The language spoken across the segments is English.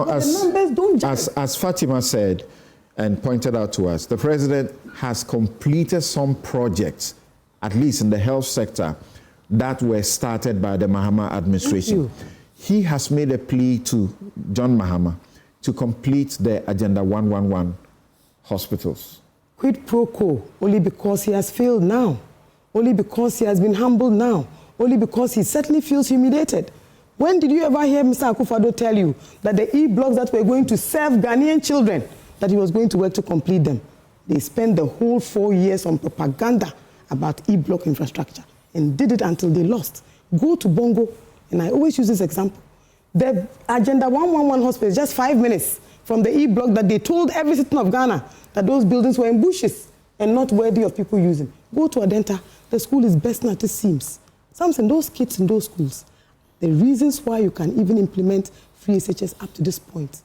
Now, the numbers don't judge. As Fatima said and pointed out to us, the president has completed some projects, at least in the health sector, that were started by the Mahama administration. He has made a plea to John Mahama to complete the Agenda 111 hospitals. Quid pro quo, only because he has failed now, only because he has been humbled now, only because he certainly feels humiliated. When did you ever hear Mr. Akufo Addo tell you that the E-blocks that were going to serve Ghanaian children, that he was going to work to complete them? They spent the whole 4 years on propaganda about E-block infrastructure and did it until they lost. Go to Bongo, and I always use this example. The Agenda 111 hospital is just 5 minutes from the E-block that they told every citizen of Ghana that those buildings were in bushes and not worthy of people using. Go to Adenta, the school is bursting at its seams. Something, those kids in those schools, the reasons why you can even implement free SHS up to this point,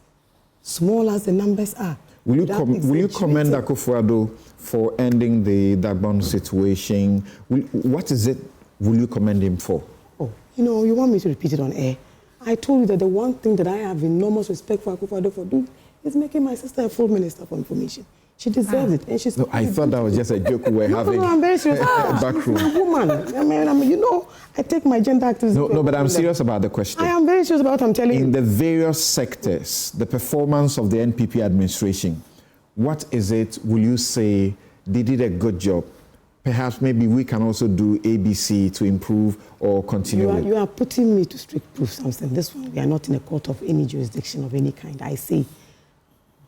small as the numbers are. Will you commend Akufo Addo for ending the Dagbon situation? What is it will you commend him for? Oh, you want me to repeat it on air? I told you that the one thing that I have enormous respect for Akufo Addo for doing is making my sister a full Minister for Information. She deserves it, and she's. No, I thought that was just a joke we were having. No, I'm very serious. Backroom. She's my woman. I mean, I take my gender activism. No, but I'm serious about the question. I am very serious about what I'm telling you. In the various sectors, the performance of the NPP administration, what is it? Will you say they did a good job? Perhaps maybe we can also do ABC to improve or continue. You are putting me to strict proof something. This one, we are not in a court of any jurisdiction of any kind. I say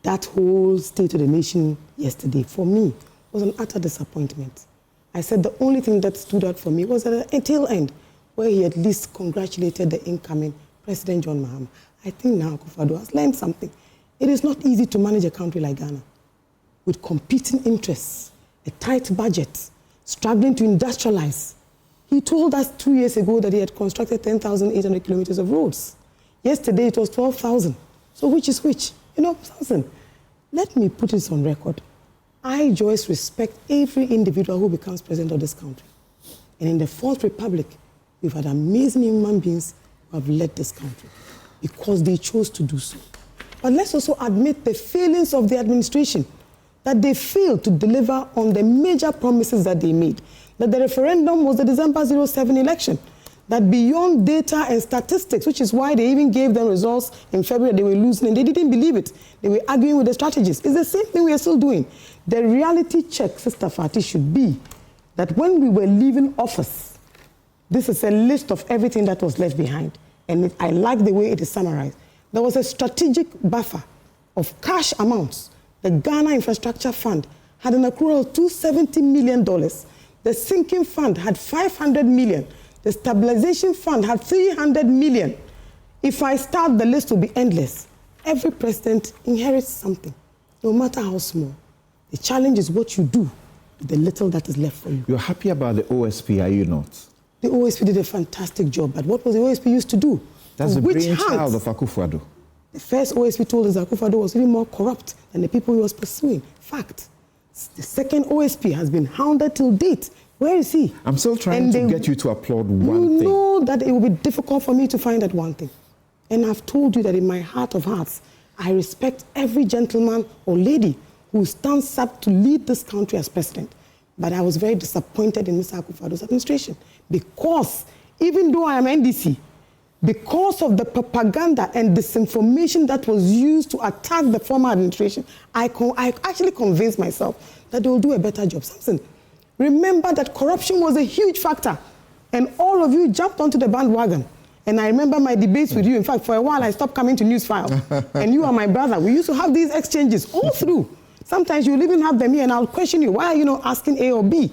that whole State of the Nation yesterday, for me, was an utter disappointment. I said the only thing that stood out for me was at the tail end, where he at least congratulated the incoming President John Mahama. I think now Akufo Addo has learned something. It is not easy to manage a country like Ghana with competing interests, a tight budget, struggling to industrialize. He told us 2 years ago that he had constructed 10,800 kilometers of roads. Yesterday it was 12,000. So which is which? Something. Let me put this on record. I, Joyce, respect every individual who becomes president of this country. And in the Fourth Republic, we've had amazing human beings who have led this country because they chose to do so. But let's also admit the failings of the administration, that they failed to deliver on the major promises that they made, that the referendum was the December 07 election, that beyond data and statistics, which is why they even gave them results in February, they were losing and they didn't believe it. They were arguing with the strategists. It's the same thing we are still doing. The reality check, Sister Fati, should be that when we were leaving office, this is a list of everything that was left behind. And I like the way it is summarized. There was a strategic buffer of cash amounts. The Ghana Infrastructure Fund had an accrual of $270 million. The Sinking Fund had $500 million. The Stabilization Fund had $300 million. If I start, the list will be endless. Every president inherits something, no matter how small. The challenge is what you do with the little that is left for you. You're happy about the OSP, are you not? The OSP did a fantastic job, but what was the OSP used to do? That's the brainchild of Akufo Addo. The first OSP told us that Akufo Addo was even more corrupt than the people he was pursuing. Fact. The second OSP has been hounded till date. Where is he? I'm still trying to get you to applaud one thing. You know that it will be difficult for me to find that one thing. And I've told you that in my heart of hearts, I respect every gentleman or lady who stands up to lead this country as president. But I was very disappointed in Mr. Akufo Addo's administration because even though I am NDC, because of the propaganda and disinformation that was used to attack the former administration, I actually convinced myself that they will do a better job. Samson, remember that corruption was a huge factor, and all of you jumped onto the bandwagon. And I remember my debates with you. In fact, for a while, I stopped coming to Newsfile. And you are my brother. We used to have these exchanges all through. Sometimes you'll even have them here, and I'll question you. Why are you not asking A or B?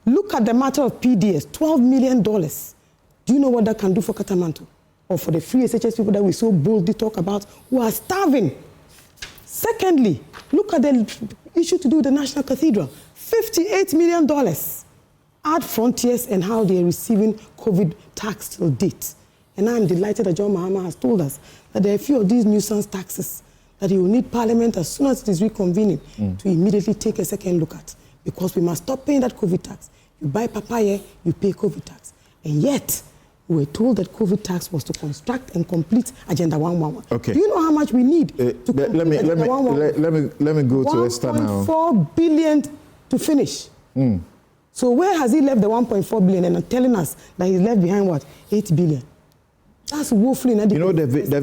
Look at the matter of PDS, $12 million. Do you know what that can do for Katamanto? Or for the free SHS people that we so boldly talk about who are starving? Secondly, look at the issue to do with the National Cathedral. $58 million. Add Frontiers and how they are receiving COVID tax till date. And I'm delighted that John Mahama has told us that there are a few of these nuisance taxes that he will need Parliament as soon as it is reconvening to immediately take a second look at. Because we must stop paying that COVID tax. You buy papaya, you pay COVID tax. And yet, We were told that COVID task was to construct and complete Agenda 111. Okay. Do you know how much we need to complete let me go to Esther now. 1.4 billion to finish. So where has he left the 1.4 billion and telling us that he's left behind what? 8 billion. That's woefully inadequate. You know,